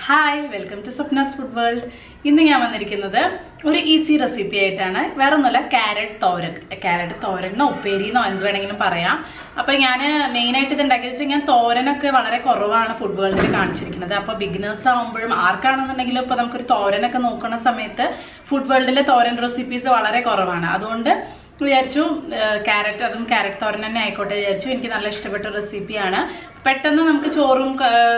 Hi welcome to Swapna's food world. ഇന്ന് ഞാൻ വന്നിരിക്കുന്നത് ഒരു ഈസി റെസിപ്പി ആയിട്ടാണ്. വേറെ ഒന്നുമല്ല, ക്യാരറ്റ് തോരനോ ഉപ്പേരിന്നോ എന്ത് വേണമെങ്കിലും പറയാം. അപ്പം ഞാൻ മെയിനായിട്ട് ഇത് ഉണ്ടാക്കിയത് വെച്ചാൽ ഞാൻ തോരനൊക്കെ വളരെ കുറവാണ് ഫുഡ് വേൾഡിൽ കാണിച്ചിരിക്കുന്നത്. അപ്പോൾ ബിഗിനേഴ്സ് ആകുമ്പോഴും ആർക്കാണെന്നുണ്ടെങ്കിലും ഇപ്പോൾ നമുക്കൊരു തോരനൊക്കെ നോക്കുന്ന സമയത്ത് ഫുഡ് വേൾഡിലെ തോരൻ റെസിപ്പീസ് വളരെ കുറവാണ്. അതുകൊണ്ട് വിചാരിച്ചു ക്യാരറ്റ് തോരൻ തന്നെ ആയിക്കോട്ടെ വിചാരിച്ചു. എനിക്ക് നല്ല ഇഷ്ടപ്പെട്ട റെസിപ്പിയാണ്. പെട്ടെന്ന് നമുക്ക് ചോറും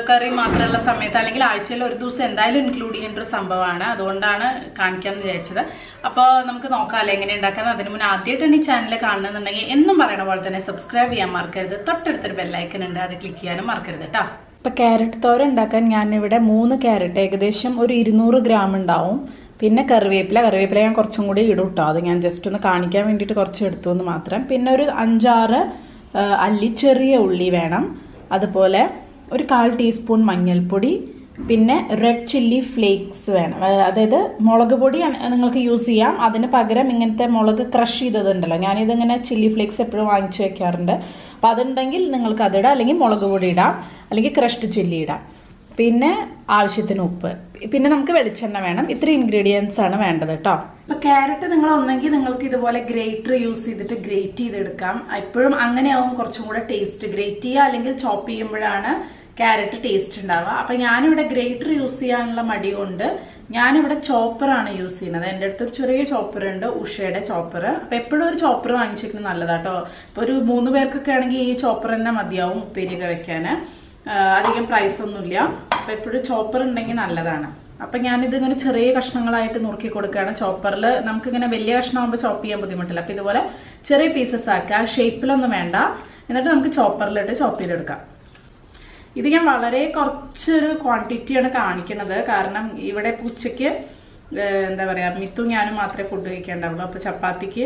കറിയും മാത്രമുള്ള സമയത്ത് അല്ലെങ്കിൽ ആഴ്ചയിൽ ഒരു ദിവസം എന്തായാലും ഇൻക്ലൂഡ് ചെയ്യേണ്ട ഒരു സംഭവമാണ്. അതുകൊണ്ടാണ് കാണിക്കാമെന്ന് വിചാരിച്ചത്. അപ്പോൾ നമുക്ക് നോക്കാമല്ലോ എങ്ങനെ ഉണ്ടാക്കാമെന്ന്. അതിന് മുന്നേ ആദ്യമായിട്ടാണ് ഈ ചാനൽ കാണുന്നുണ്ടെങ്കിൽ എന്നും പറയണ പോലെ തന്നെ സബ്സ്ക്രൈബ് ചെയ്യാൻ മറക്കരുത്. തൊട്ടടുത്തൊരു ബെല്ലൈക്കൻ ഉണ്ട്, അത് ക്ലിക്ക് ചെയ്യാനും മറക്കരുത് കേട്ടോ. അപ്പോൾ ക്യാരറ്റ് തോരൻ ഉണ്ടാക്കാൻ ഞാനിവിടെ 3 ക്യാരറ്റ് ഏകദേശം ഒരു 200 ഗ്രാം ഉണ്ടാവും. പിന്നെ കറിവേപ്പില ഞാൻ കുറച്ചും കൂടി ഇടും കേട്ടോ. അത് ഞാൻ ജസ്റ്റ് ഒന്ന് കാണിക്കാൻ വേണ്ടിയിട്ട് കുറച്ച് എടുത്തു എന്ന് മാത്രം. പിന്നെ ഒരു 5-6 അല്ലി ചെറിയ ഉള്ളി വേണം. അതുപോലെ ഒരു 1/4 ടീസ്പൂൺ മഞ്ഞൾപ്പൊടി, പിന്നെ റെഡ് ചില്ലി ഫ്ലേക്സ് വേണം. അതായത് മുളക് പൊടി നിങ്ങൾക്ക് യൂസ് ചെയ്യാം. അതിന് പകരം ഇങ്ങനത്തെ മുളക് ക്രഷ് ചെയ്തതുണ്ടല്ലോ, ഞാനിതിങ്ങനെ ചില്ലി ഫ്ലേക്സ് എപ്പോഴും വാങ്ങിച്ചു വെക്കാറുണ്ട്. അപ്പോൾ അതുണ്ടെങ്കിൽ നിങ്ങൾക്ക് അതിടാം, അല്ലെങ്കിൽ മുളക് പൊടി ഇടാം, അല്ലെങ്കിൽ ക്രഷ്ഡ് ചില്ലി ഇടാം. പിന്നെ ആവശ്യത്തിന് ഉപ്പ്, പിന്നെ നമുക്ക് വെളിച്ചെണ്ണ വേണം. ഇത്ര ഇൻഗ്രീഡിയൻസ് ആണ് വേണ്ടത് കേട്ടോ. അപ്പൊ ക്യാരറ്റ് നിങ്ങൾ ഒന്നെങ്കിൽ നിങ്ങൾക്ക് ഇതുപോലെ ഗ്രേറ്റർ യൂസ് ചെയ്തിട്ട് ഗ്രേറ്റ് ചെയ്തെടുക്കാം. എപ്പോഴും അങ്ങനെയാവും കുറച്ചും കൂടെ ടേസ്റ്റ്. ഗ്രേറ്റ് ചെയ്യുക അല്ലെങ്കിൽ ചോപ്പ് ചെയ്യുമ്പോഴാണ് ക്യാരറ്റ് ടേസ്റ്റ് ഉണ്ടാവുക. അപ്പൊ ഞാനിവിടെ ഗ്രേറ്റർ യൂസ് ചെയ്യാനുള്ള മടി കൊണ്ട് ഞാനിവിടെ ചോപ്പറാണ് യൂസ് ചെയ്യുന്നത്. എൻ്റെ അടുത്തൊരു ചെറിയ ചോപ്പർ ഉണ്ട്, ഉഷയുടെ ചോപ്പർ. അപ്പൊ എപ്പോഴും ഒരു ചോപ്പർ വാങ്ങിച്ചിരിക്കുന്നത് നല്ലതാട്ടോ. ഇപ്പൊ ഒരു 3 പേർക്കൊക്കെ ആണെങ്കിൽ ഈ ചോപ്പർ തന്നെ മതിയാവും ഉപ്പേരിയൊക്കെ വെക്കാൻ. അധികം പ്രൈസ് ഒന്നുമില്ല. അപ്പം എപ്പോഴും ചോപ്പർ ഉണ്ടെങ്കിൽ നല്ലതാണ്. അപ്പം ഞാനിതിങ്ങനെ ചെറിയ കഷ്ണങ്ങളായിട്ട് നുറുക്കി കൊടുക്കുകയാണ്. ചോപ്പറിൽ നമുക്കിങ്ങനെ വലിയ കഷ്ണമാകുമ്പോൾ ചോപ്പ് ചെയ്യാൻ ബുദ്ധിമുട്ടില്ല. അപ്പം ഇതുപോലെ ചെറിയ പീസസ് ആക്കുക. ഷേപ്പിലൊന്നും വേണ്ട. എന്നിട്ട് നമുക്ക് ചോപ്പറിലിട്ട് ചോപ്പ് ചെയ്തെടുക്കാം. ഇത് ഞാൻ വളരെ കുറച്ചൊരു ക്വാണ്ടിറ്റിയാണ് കാണിക്കുന്നത്. കാരണം ഇവിടെ ഉച്ചയ്ക്ക് എന്താ പറയുക, മിത്തു ഞാനും മാത്രമേ ഫുഡ് കഴിക്കേണ്ടാവുള്ളൂ. അപ്പോൾ ചപ്പാത്തിക്ക്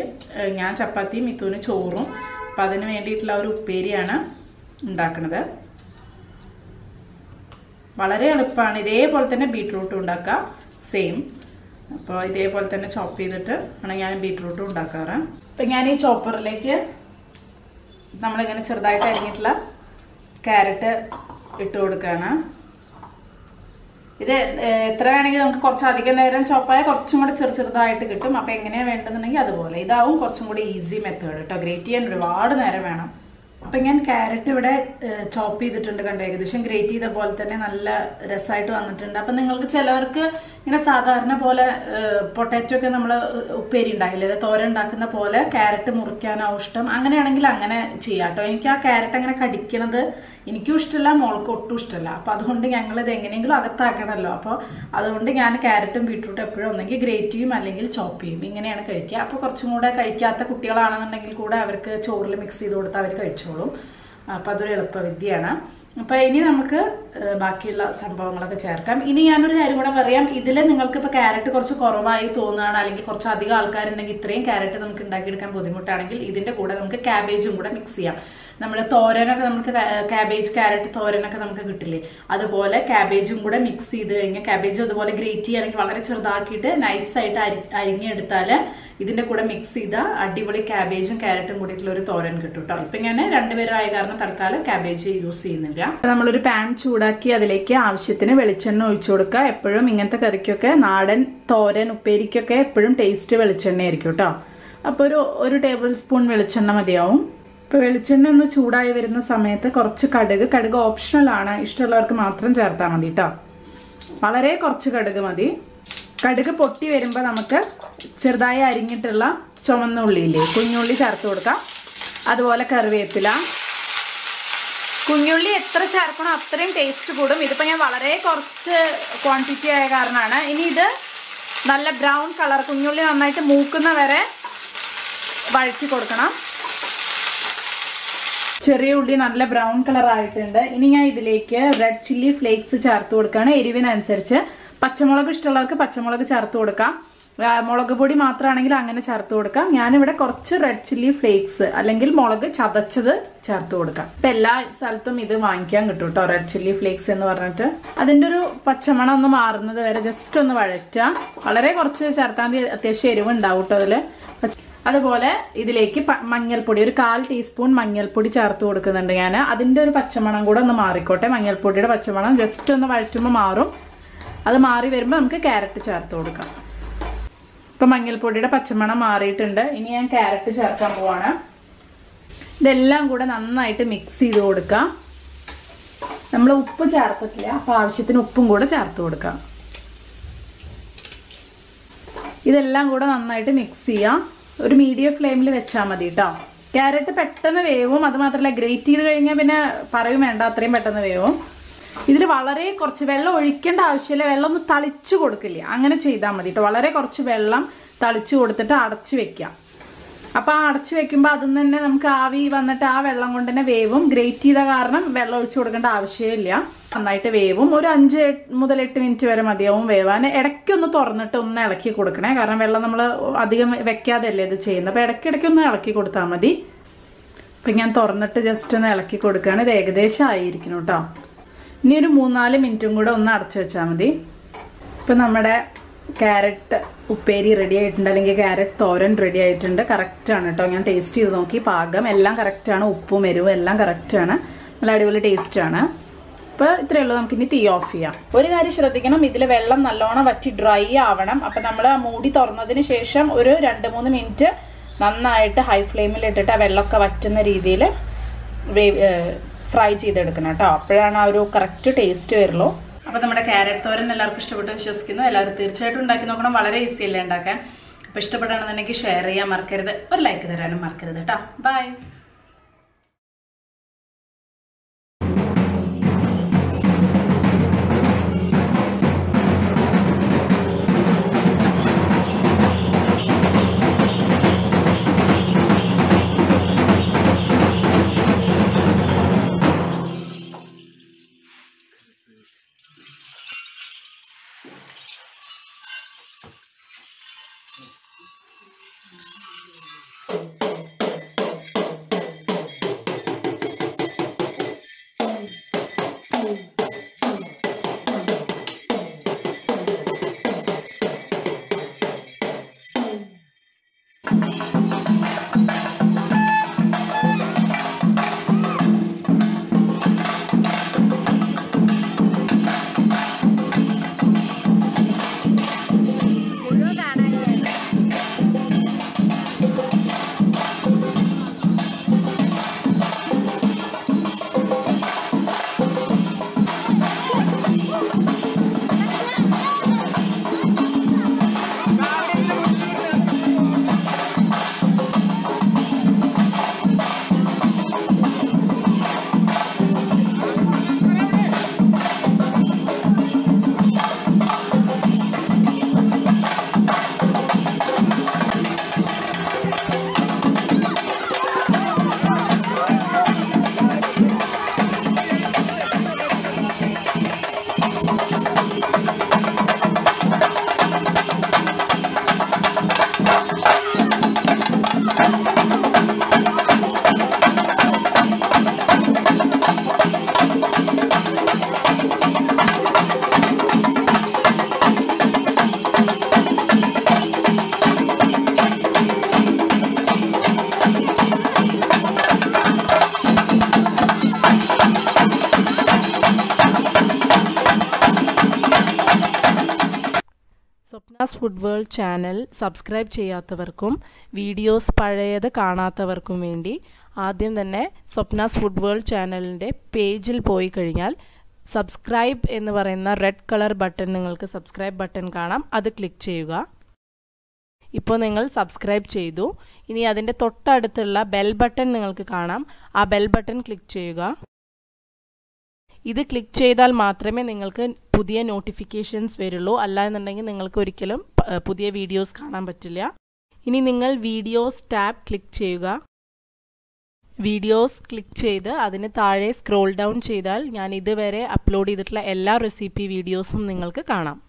ഞാൻ ചപ്പാത്തിയും മിത്തുവിന് ചോറും. അപ്പം അതിന് വേണ്ടിയിട്ടുള്ള ഒരു ഉപ്പേരിയാണ് ഉണ്ടാക്കുന്നത്. വളരെ എളുപ്പമാണ്. ഇതേപോലെ തന്നെ ബീട്രൂട്ടും ഉണ്ടാക്കുക, സെയിം. അപ്പോൾ ഇതേപോലെ തന്നെ ചോപ്പ് ചെയ്തിട്ട് ആണ് ഞാൻ ബീട്രൂട്ടും ഉണ്ടാക്കാറ്. അപ്പം ഞാൻ ഈ ചോപ്പറിലേക്ക് നമ്മളിങ്ങനെ ചെറുതായിട്ട് അരിഞ്ഞിട്ടുള്ള ക്യാരറ്റ് ഇട്ട് കൊടുക്കുകയാണ്. ഇത് എത്ര വേണമെങ്കിൽ നമുക്ക് കുറച്ചധികം നേരം ചോപ്പായാൽ കുറച്ചും കൂടെ ചെറുതായിട്ട് കിട്ടും. അപ്പം എങ്ങനെയാണ് വേണ്ടതെന്നുണ്ടെങ്കിൽ അതുപോലെ. ഇതാവും കുറച്ചും കൂടി ഈസി മെത്തേഡ് കേട്ടോ. ഗ്രേറ്റ് ചെയ്യാൻ ഒരുപാട് നേരം വേണം. അപ്പം ഞാൻ ക്യാരറ്റ് ഇവിടെ ചോപ്പ് ചെയ്തിട്ടുണ്ട് കണ്ടോ. ഏകദേശം ഗ്രേറ്റ് ചെയ്ത പോലെ തന്നെ നല്ല രസമായിട്ട് വന്നിട്ടുണ്ട്. അപ്പം നിങ്ങൾക്ക് ചിലവർക്ക് ഇങ്ങനെ സാധാരണ പോലെ പൊട്ടാറ്റോ ഒക്കെ നമ്മൾ ഉപ്പേരി ഉണ്ടാക്കില്ലേ, തോരൻ ഉണ്ടാക്കുന്ന പോലെ ക്യാരറ്റ് മുറിക്കാനാവും ഇഷ്ടം. അങ്ങനെയാണെങ്കിൽ അങ്ങനെ ചെയ്യാം കേട്ടോ. എനിക്ക് ആ ക്യാരറ്റ് അങ്ങനെ കടിക്കണത് എനിക്കും ഇഷ്ടമല്ല, മോൾക്ക് ഒട്ടും ഇഷ്ടമല്ല. അപ്പോൾ അതുകൊണ്ട് ഞങ്ങളിത് എങ്ങനെയെങ്കിലും അകത്താക്കണമല്ലോ. അപ്പോൾ അതുകൊണ്ട് ഞാൻ ക്യാരറ്റും ബീട്രൂട്ടും എപ്പോഴും ഒന്നെങ്കിൽ ഗ്രേറ്റ് ചെയ്യും അല്ലെങ്കിൽ ചോപ്പ് ചെയ്യും. ഇങ്ങനെയാണ് കഴിക്കുക. അപ്പോൾ കുറച്ചും കൂടെ കഴിക്കാത്ത കുട്ടികളാണെന്നുണ്ടെങ്കിൽ കൂടെ അവർക്ക് ചോറിൽ മിക്സ് ചെയ്ത് കൊടുത്താൽ അവർ കഴിച്ചോളും. അപ്പോൾ അതൊരു എളുപ്പവിദ്യയാണ്. അപ്പോൾ ഇനി നമുക്ക് ബാക്കിയുള്ള സംഭവങ്ങളൊക്കെ ചേർക്കാം. ഇനി ഞാനൊരു കാര്യം കൂടെ പറയാം. ഇതിൽ നിങ്ങൾക്ക് ഇപ്പോൾ ക്യാരറ്റ് കുറച്ച് കുറവായി തോന്നുകയാണ്, അല്ലെങ്കിൽ കുറച്ച് അധികം ആൾക്കാരുണ്ടെങ്കിൽ ഇത്രയും ക്യാരറ്റ് നമുക്ക് ഉണ്ടാക്കിയെടുക്കാൻ ബുദ്ധിമുട്ടാണെങ്കിൽ ഇതിൻ്റെ കൂടെ നമുക്ക് ക്യാബേജും കൂടെ മിക്സ് ചെയ്യാം. നമ്മുടെ തോരനൊക്കെ നമുക്ക് ക്യാരറ്റ് തോരനൊക്കെ നമുക്ക് കിട്ടില്ലേ, അതുപോലെ ക്യാബേജും കൂടെ മിക്സ് ചെയ്ത് കഴിഞ്ഞാൽ ക്യാബേജും അതുപോലെ ഗ്രേറ്റ് ചെയ്യുകയാണെങ്കിൽ വളരെ ചെറുതാക്കിയിട്ട് നൈസായിട്ട് അരിഞ്ഞെടുത്താൽ ഇതിൻ്റെ കൂടെ മിക്സ് ചെയ്ത അടിപൊളി ക്യാബേജും ക്യാരറ്റും കൂടിയിട്ടുള്ള ഒരു തോരൻ കിട്ടും കേട്ടോ. ഇപ്പം ഞാൻ 2 പേരായ കാരണം തൽക്കാലം ക്യാബേജ് യൂസ് ചെയ്യുന്നില്ല. നമ്മളൊരു പാൻ ചൂടാക്കി അതിലേക്ക് ആവശ്യത്തിന് വെളിച്ചെണ്ണ ഒഴിച്ചു കൊടുക്കുക. എപ്പോഴും ഇങ്ങനത്തെ കറിക്കൊക്കെ നാടൻ തോരൻ ഉപ്പേരിക്കൊക്കെ എപ്പോഴും ടേസ്റ്റ് വെളിച്ചെണ്ണ ആയിരിക്കും കേട്ടോ. അപ്പോൾ ഒരു ടേബിൾ സ്പൂൺ വെളിച്ചെണ്ണ മതിയാവും. ഇപ്പോൾ വെളിച്ചെണ്ണ ഒന്ന് ചൂടായി വരുന്ന സമയത്ത് കുറച്ച് കടുക് ഓപ്ഷണലാണ്, ഇഷ്ടമുള്ളവർക്ക് മാത്രം ചേർത്താൽ മതി കേട്ടോ. വളരെ കുറച്ച് കടുക് മതി. കടുക് പൊട്ടി വരുമ്പോൾ നമുക്ക് ചെറുതായി അരിഞ്ഞിട്ടുള്ള ചുവന്ന ഉള്ളിയില്ലേ, കുഞ്ഞുള്ളി ചേർത്ത് കൊടുക്കാം. അതുപോലെ കറിവേപ്പില. കുഞ്ഞുള്ളി എത്ര ചേർക്കണോ അത്രയും ടേസ്റ്റ് കൂടും. ഇതിപ്പോൾ ഞാൻ വളരെ കുറച്ച് ക്വാണ്ടിറ്റി ആയ കാരണമാണ്. ഇനി ഇത് നല്ല ബ്രൗൺ കളർ, കുഞ്ഞുള്ളി നന്നായിട്ട് മൂക്കുന്ന വരെ വഴറ്റി കൊടുക്കണം. ചെറിയ ഉള്ളി നല്ല ബ്രൗൺ കളർ ആയിട്ടുണ്ട്. ഇനി ഞാൻ ഇതിലേക്ക് റെഡ് ചില്ലി ഫ്ലേക്സ് ചേർത്ത് കൊടുക്കുകയാണ്. എരിവിനനുസരിച്ച് പച്ചമുളക് ഇഷ്ടമുള്ളവർക്ക് പച്ചമുളക് ചേർത്ത് കൊടുക്കാം. മുളക് പൊടി മാത്രമാണെങ്കിൽ അങ്ങനെ ചേർത്ത് കൊടുക്കാം. ഞാനിവിടെ കുറച്ച് റെഡ് ചില്ലി ഫ്ലേക്സ് അല്ലെങ്കിൽ മുളക് ചതച്ചത് ചേർത്ത് കൊടുക്കാം. ഇപ്പം എല്ലാ സ്ഥലത്തും ഇത് വാങ്ങിക്കാൻ കിട്ടും കേട്ടോ, റെഡ് ചില്ലി ഫ്ലേക്സ് എന്ന് പറഞ്ഞിട്ട്. അതിൻ്റെ ഒരു പച്ചമണം ഒന്ന് മാറുന്നത് വരെ ജസ്റ്റ് ഒന്ന് വഴറ്റുക. വളരെ കുറച്ച് ചേർത്താൽ അത്യാവശ്യം എരിവ് ഉണ്ടാവും കേട്ടോ അതിൽ. അതുപോലെ ഇതിലേക്ക് മഞ്ഞൾപ്പൊടി, ഒരു 1/4 ടീസ്പൂൺ മഞ്ഞൾപ്പൊടി ചേർത്ത് കൊടുക്കുന്നുണ്ട് ഞാൻ. അതിൻ്റെ ഒരു പച്ചമണം കൂടെ ഒന്ന് മാറിക്കോട്ടെ. മഞ്ഞൾപ്പൊടിയുടെ പച്ചമണം ജസ്റ്റ് ഒന്ന് വഴറ്റുമ്പോൾ മാറും. അത് മാറി വരുമ്പോൾ നമുക്ക് ക്യാരറ്റ് ചേർത്ത് കൊടുക്കാം. ഇപ്പം മഞ്ഞൾപ്പൊടിയുടെ പച്ചമണം മാറിയിട്ടുണ്ട്. ഇനി ഞാൻ ക്യാരറ്റ് ചേർക്കാൻ പോവാണ്. ഇതെല്ലാം കൂടെ നന്നായിട്ട് മിക്സ് ചെയ്ത് കൊടുക്കാം. നമ്മൾ ഉപ്പ് ചേർത്തിട്ടില്ല, അപ്പോൾ ആവശ്യത്തിന് ഉപ്പും കൂടെ ചേർത്ത് കൊടുക്കാം. ഇതെല്ലാം കൂടെ നന്നായിട്ട് മിക്സ് ചെയ്യാം. ഒരു മീഡിയം ഫ്ലെയിമിൽ വെച്ചാൽ മതി കേട്ടോ. ക്യാരറ്റ് പെട്ടെന്ന് വേവും. അത് മാത്രമല്ല ഗ്രേറ്റ് ചെയ്ത് കഴിഞ്ഞാൽ പിന്നെ പറയും വേണ്ട, അത്രയും പെട്ടെന്ന് വേവും. ഇതിൽ വളരെ കുറച്ച് വെള്ളം ഒഴിക്കേണ്ട ആവശ്യമില്ല. വെള്ളം ഒന്ന് തളിച്ചു കൊടുക്കില്ല, അങ്ങനെ ചെയ്താൽ മതി കേട്ടോ. വളരെ കുറച്ച് വെള്ളം തളിച്ചു കൊടുത്തിട്ട് അടച്ചു വെക്കാം. അപ്പോൾ ആ അടച്ചു വെക്കുമ്പോൾ അതിൽ നിന്ന് തന്നെ നമുക്ക് ആവി വന്നിട്ട് ആ വെള്ളം കൊണ്ട് തന്നെ വേവും. ഗ്രേറ്റ് ചെയ്ത കാരണം വെള്ളം ഒഴിച്ചു കൊടുക്കേണ്ട ആവശ്യമില്ല. നന്നായിട്ട് വേവും. ഒരു 5 മുതൽ 8 മിനിറ്റ് വരെ മതിയാവും വേവാൻ. ഇടയ്ക്കൊന്ന് തുറന്നിട്ട് ഒന്ന് ഇളക്കി കൊടുക്കണേ, കാരണം വെള്ളം നമ്മൾ അധികം വെക്കാതല്ലേ ഇത് ചെയ്യുന്നത്. അപ്പോൾ ഇടയ്ക്കിടയ്ക്ക് ഒന്ന് ഇളക്കി കൊടുത്താൽ മതി. അപ്പം ഞാൻ തുറന്നിട്ട് ജസ്റ്റ് ഒന്ന് ഇളക്കി കൊടുക്കുകയാണ്. ഇത് ഏകദേശം ആയിരിക്കണം കേട്ടോ. ഇനി ഒരു 3-4 മിനിറ്റും കൂടെ ഒന്ന് അടച്ചു വെച്ചാൽ മതി. ഇപ്പം നമ്മുടെ ക്യാരറ്റ് ഉപ്പേരി റെഡി ആയിട്ടുണ്ട്, അല്ലെങ്കിൽ ക്യാരറ്റ് തോരൻ റെഡി ആയിട്ടുണ്ട്. കറക്റ്റാണ് കേട്ടോ. ഞാൻ ടേസ്റ്റ് ചെയ്ത് നോക്കി, പാകം എല്ലാം കറക്റ്റാണ്. ഉപ്പും എരിവും എല്ലാം കറക്റ്റാണ്. നല്ല അടിപൊളി ടേസ്റ്റാണ്. അപ്പോൾ ഇത്രയേ ഉള്ളൂ. നമുക്കിനി തീ ഓഫ് ചെയ്യാം. ഒരു കാര്യം ശ്രദ്ധിക്കണം, ഇതിൽ വെള്ളം നല്ലോണം വറ്റി ഡ്രൈ ആവണം. അപ്പം നമ്മൾ മൂടി തുറന്നതിന് ശേഷം ഒരു 2-3 മിനിറ്റ് നന്നായിട്ട് ഹൈ ഫ്ലെയിമിൽ ഇട്ടിട്ട് ആ വെള്ളമൊക്കെ വറ്റുന്ന രീതിയിൽ ഫ്രൈ ചെയ്തെടുക്കണം കേട്ടോ. അപ്പോഴാണ് ആ ഒരു കറക്റ്റ് ടേസ്റ്റ് വരുള്ളൂ. അപ്പോൾ നമ്മുടെ ക്യാരറ്റ് തോരൻ എല്ലാവർക്കും ഇഷ്ടപ്പെട്ടു വിശ്വസിക്കുന്നു. എല്ലാവരും തീർച്ചയായിട്ടും ഉണ്ടാക്കി നോക്കണം. വളരെ ഈസി അല്ലേ ഉണ്ടാക്കാൻ. അപ്പോൾ ഇഷ്ടപ്പെടുകയാണെന്നുണ്ടെങ്കിൽ ഷെയർ ചെയ്യാൻ മറക്കരുത്, ഒരു ലൈക്ക് തരാനും മറക്കരുത് കേട്ടോ. Bye. Swapna's food world channel subscribe ചെയ്യാത്തവർക്കും വീഡിയോസ് പഴയത് കാണാത്തവർക്കും വേണ്ടി ആദ്യം തന്നെ സ്വപ്നാസ് ഫുഡ് വേൾഡ് ചാനലിൻ്റെ പേജിൽ പോയി കഴിഞ്ഞാൽ സബ്സ്ക്രൈബ് എന്ന് പറയുന്ന റെഡ് കളർ ബട്ടൺ നിങ്ങൾക്ക് സബ്സ്ക്രൈബ് ബട്ടൺ കാണാം. അത് ക്ലിക്ക് ചെയ്യുക. ഇപ്പോൾ നിങ്ങൾ സബ്സ്ക്രൈബ് ചെയ്തു. ഇനി അതിൻ്റെ തൊട്ടടുത്തുള്ള ബെൽ ബട്ടൺ നിങ്ങൾക്ക് കാണാം. ആ ബെൽ ബട്ടൺ ക്ലിക്ക് ചെയ്യുക. ഇത് ക്ലിക്ക് ചെയ്താൽ മാത്രമേ നിങ്ങൾക്ക് പുതിയ നോട്ടിഫിക്കേഷൻസ് വരുള്ളൂ. അല്ല എന്നുണ്ടെങ്കിൽ നിങ്ങൾക്ക് ഒരിക്കലും പുതിയ വീഡിയോസ് കാണാൻ പറ്റില്ല. ഇനി നിങ്ങൾ വീഡിയോസ് ടാബ് ക്ലിക്ക് ചെയ്യുക. വീഡിയോസ് ക്ലിക്ക് ചെയ്ത് അതിന് താഴെ സ്ക്രോൾ ഡൗൺ ചെയ്താൽ ഞാൻ ഇതുവരെ അപ്ലോഡ് ചെയ്തിട്ടുള്ള എല്ലാ റെസിപ്പി വീഡിയോസും നിങ്ങൾക്ക് കാണാം.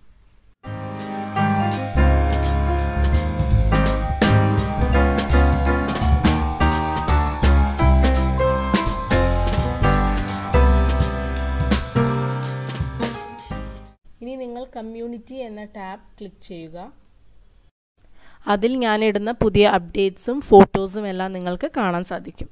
ഇനി നിങ്ങൾ കമ്മ്യൂണിറ്റി എന്ന ടാബ് ക്ലിക്ക് ചെയ്യുക. അതിൽ ഞാനിടുന്ന പുതിയ അപ്ഡേറ്റ്സും ഫോട്ടോസും എല്ലാം നിങ്ങൾക്ക് കാണാൻ സാധിക്കും.